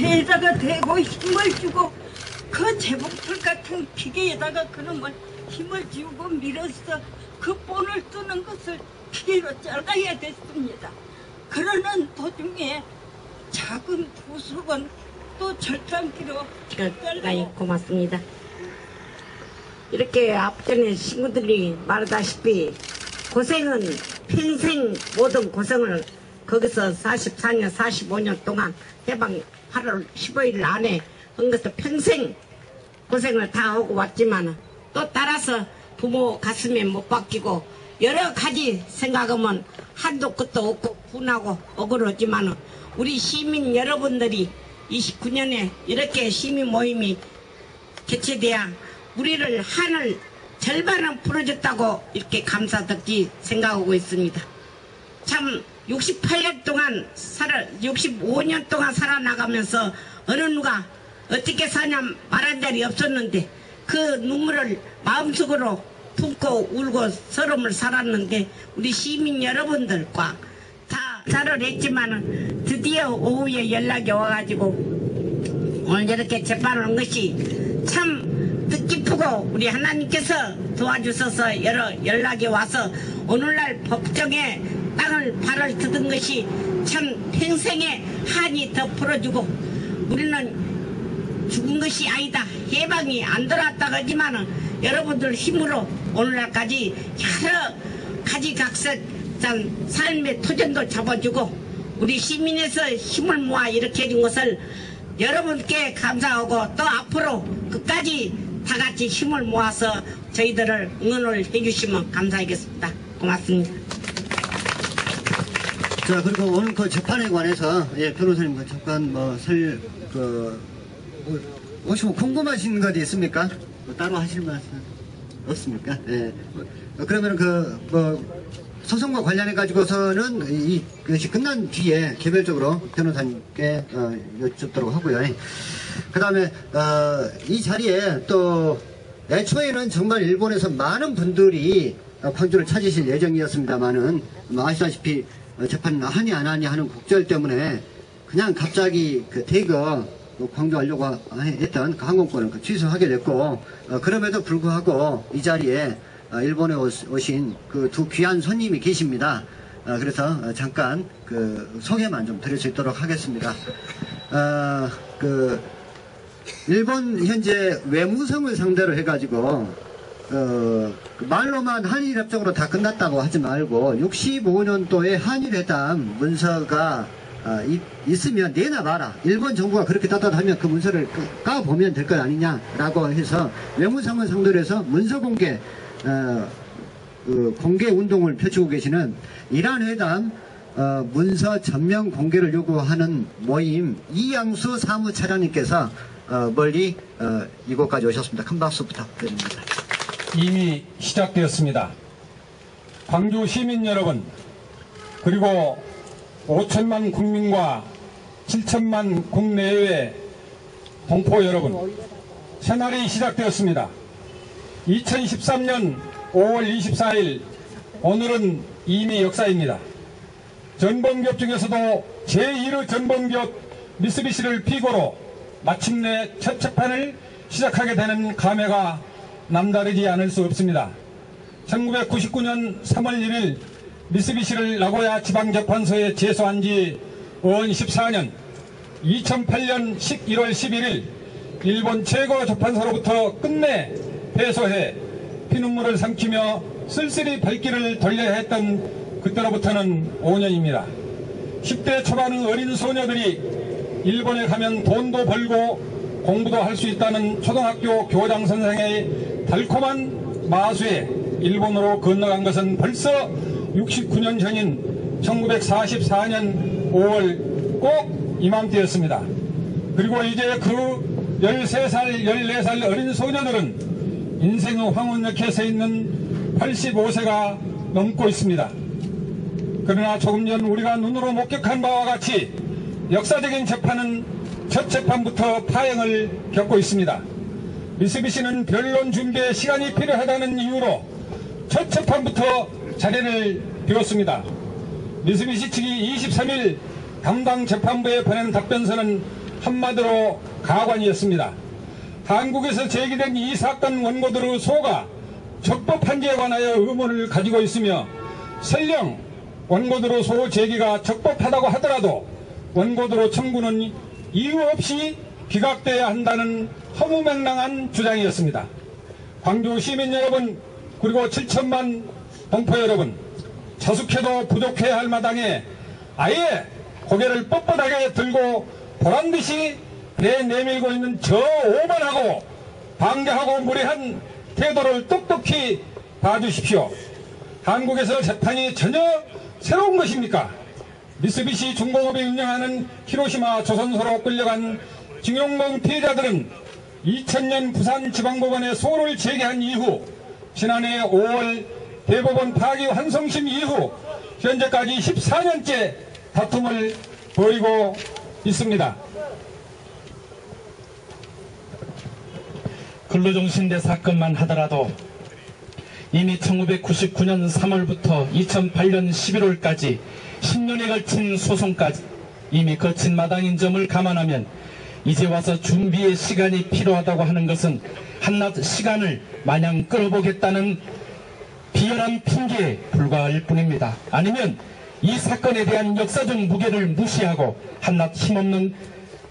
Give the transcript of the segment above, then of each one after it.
배에다가 대고 힘을 주고 그 재봉틀 같은 기계에다가 그놈을 힘을 주고 밀어서 그 본을 뜨는 것을 기계로 잘라야 됐습니다. 그러는 도중에 작은 부속은 또 절단기로 잘라요. 고맙습니다. 이렇게 앞전에 친구들이 말하다시피 고생은 평생 모든 고생을 거기서 44년 45년 동안 해방 8월 15일 안에 한 것을 평생 고생을 다 하고 왔지만 또 따라서 부모 가슴에 못 박히고 여러 가지 생각하면 한도 끝도 없고 분하고 억울하지만 우리 시민 여러분들이 29년에 이렇게 시민 모임이 개최돼야 우리를 한을 절반은 풀어줬다고 이렇게 감사듣기 생각하고 있습니다. 참 68년 동안 65년 동안 살아나가면서 어느 누가 어떻게 사냐 말한 자리 없었는데 그 눈물을 마음속으로 품고 울고 서름을 살았는데 우리 시민 여러분들과 다 자를 했지만 드디어 오후에 연락이 와가지고 오늘 이렇게 재판을 한 것이 참 뜻깊고 우리 하나님께서 도와주셔서 여러 연락이 와서 오늘날 법정에 땅을 발을 뜯은 것이 참 평생의 한이 더 풀어주고 우리는 죽은 것이 아니다. 해방이 안 들어왔다고 하지만 여러분들 힘으로 오늘날까지 여러 가지 각색 삶의 토전도 잡아주고 우리 시민에서 힘을 모아 이렇게 해준 것을 여러분께 감사하고 또 앞으로 끝까지 다 같이 힘을 모아서 저희들을 응원을 해주시면 감사하겠습니다. 고맙습니다. 자, 그리고 오늘 그 재판에 관해서 변호사님 잠깐 혹시 궁금하신 것이 있습니까? 따로 하실 말씀 없습니까? 예. 그러면 소송과 관련해 가지고서는 이것이 끝난 뒤에 개별적으로 변호사님께 여쭙도록 하고요. 그 다음에 이 자리에 또 애초에는 정말 일본에서 많은 분들이 광주를 찾으실 예정이었습니다만은 아시다시피 재판 하니 안 하니 하는 국절 때문에 그냥 갑자기 그 대거 광주 가려고 했던 그 항공권을 취소하게 됐고 그럼에도 불구하고 이 자리에 일본에 오신 그 두 귀한 손님이 계십니다. 그래서 잠깐 그 소개만 좀 드릴 수 있도록 하겠습니다. 일본 현재 외무성을 상대로 해가지고 말로만 한일협정으로 다 끝났다고 하지 말고 65년도에 한일회담 문서가 있으면 내놔봐라. 일본 정부가 그렇게 떳떳하면 그 문서를 까보면 될 것 아니냐라고 해서 외무성을 상대로 해서 문서 공개 공개 운동을 펼치고 계시는 이란 회담 문서 전면 공개를 요구하는 모임 이양수 사무차장님께서 멀리 이곳까지 오셨습니다. 큰 박수 부탁드립니다. 이미 시작되었습니다. 광주 시민 여러분, 그리고 5천만 국민과 7천만 국내외 동포 여러분, 새날이 시작되었습니다. 2013년 5월 24일, 오늘은 이미 역사입니다. 전범기업 중에서도 제1의 전범기업 미쓰비시를 피고로 마침내 첫 재판을 시작하게 되는 감회가 남다르지 않을 수 없습니다. 1999년 3월 1일 미쓰비시를 나고야 지방재판소에 제소한 지 14년, 2008년 11월 11일 일본 최고 재판소로부터 끝내 패소해 피눈물을 삼키며 쓸쓸히 발길을 돌려야 했던 그때로부터는 5년입니다. 10대 초반의 어린 소녀들이 일본에 가면 돈도 벌고 공부도 할 수 있다는 초등학교 교장 선생의 달콤한 마수에 일본으로 건너간 것은 벌써 69년 전인 1944년 5월 꼭 이맘때였습니다. 그리고 이제 그 13살, 14살 어린 소녀들은 인생의 황혼역에 서 있는 85세가 넘고 있습니다. 그러나 조금 전 우리가 눈으로 목격한 바와 같이 역사적인 재판은 첫 재판부터 파행을 겪고 있습니다. 미쓰비시는 변론 준비에 시간이 필요하다는 이유로 첫 재판부터 자리를 비웠습니다. 미쓰비시 측이 23일 담당 재판부에 보낸 답변서는 한마디로 가관이었습니다. 한국에서 제기된 이 사건 원고들의 소가 적법 판결에 관하여 의문을 가지고 있으며 설령 원고들의 소 제기가 적법하다고 하더라도 원고들의 청구는 이유 없이 기각돼야 한다는 허무맹랑한 주장이었습니다. 광주 시민 여러분, 그리고 7천만 동포 여러분, 자숙해도 부족해야 할 마당에 아예 고개를 뻣뻣하게 들고 보란듯이 내밀고 있는 저 오만하고 방자하고 무례한 태도를 똑똑히 봐주십시오. 한국에서 재판이 전혀 새로운 것입니까? 미쓰비시 중공업이 운영하는 히로시마 조선소로 끌려간 징용공 피해자들은 2000년 부산지방법원에 소를 제기한 이후 지난해 5월 대법원 파기 환송심 이후 현재까지 14년째 다툼을 벌이고 있습니다. 근로종신대 사건만 하더라도 이미 1999년 3월부터 2008년 11월까지 10년에 걸친 소송까지 이미 거친 마당인 점을 감안하면 이제 와서 준비의 시간이 필요하다고 하는 것은 한낱 시간을 마냥 끌어보겠다는 비열한 핑계에 불과할 뿐입니다. 아니면 이 사건에 대한 역사적 무게를 무시하고 한낱 힘없는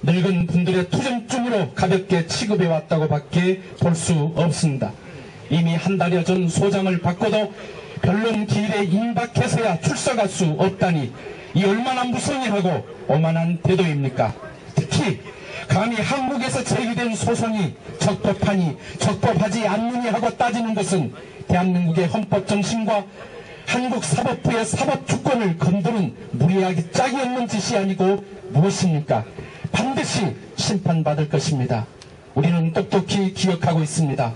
늙은 분들의 투정증으로 가볍게 취급해왔다고 밖에 볼 수 없습니다. 이미 한 달여 전 소장을 바꿔도 변론 기일에 임박해서야 출석할 수 없다니 이 얼마나 무성의하고 오만한 태도입니까? 특히 감히 한국에서 제기된 소송이 적법하니 적법하지 않느니 하고 따지는 것은 대한민국의 헌법 정신과 한국 사법부의 사법주권을 건드는 무리하기 짝이 없는 짓이 아니고 무엇입니까? 반드시 심판받을 것입니다. 우리는 똑똑히 기억하고 있습니다.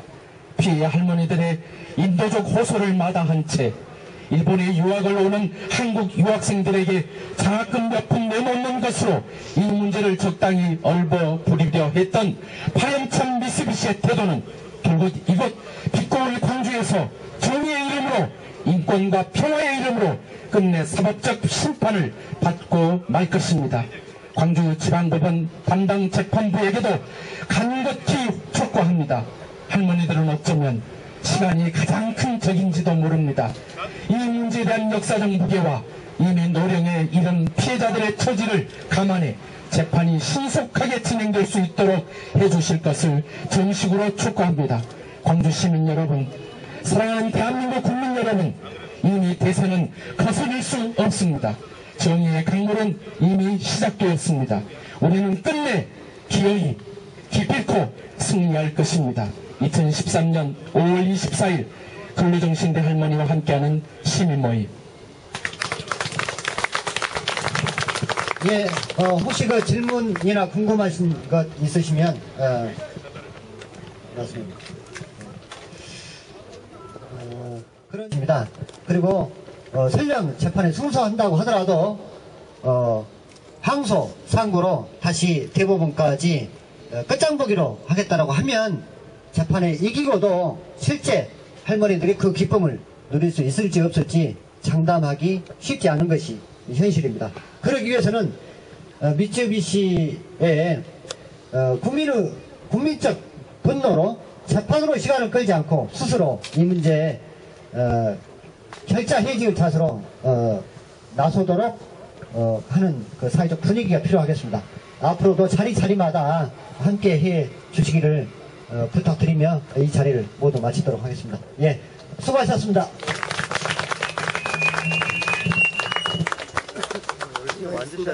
피해 할머니들의 인도적 호소를 마다한 채 일본에 유학을 오는 한국 유학생들에게 장학금 몇 푼 내놓는 것으로 이 문제를 적당히 얼버무리려 했던 파렴참 미쓰비시의 태도는 결국 이곳 빛고울 광주에서 정의의 이름으로 인권과 평화의 이름으로 끝내 사법적 심판을 받고 말 것입니다. 광주지방법원 담당 재판부에게도 간곡히 촉구합니다. 할머니들은 어쩌면 시간이 가장 큰 적인지도 모릅니다. 이 문제에 대한 역사적 무게와 이미 노령에 이른 피해자들의 처지를 감안해 재판이 신속하게 진행될 수 있도록 해주실 것을 정식으로 촉구합니다. 광주 시민 여러분, 사랑하는 대한민국 국민 여러분, 이미 대세는 거스릴 수 없습니다. 정의의 강물은 이미 시작되었습니다. 우리는 끝내 기어이 기필코 승리할 것입니다. 2013년 5월 24일 근로정신대 할머니와 함께하는 시민모임. 예, 혹시 그 질문이나 궁금하신 것 있으시면 맞습니다. 그렇습니다. 그리고 설령 재판에 승소한다고 하더라도 항소 상고로 다시 대법원까지 끝장보기로 하겠다라고 하면 재판에 이기고도 실제 할머니들이 그 기쁨을 누릴 수 있을지 없을지 장담하기 쉽지 않은 것이 현실입니다. 그러기 위해서는 미쓰비시의 국민적 분노로 재판으로 시간을 끌지 않고 스스로 이 문제에 결자 해지의 자세로 나서도록 하는 그 사회적 분위기가 필요하겠습니다. 앞으로도 자리마다 함께 해 주시기를 부탁드리며 이 자리를 모두 마치도록 하겠습니다. 예, 수고하셨습니다. 완전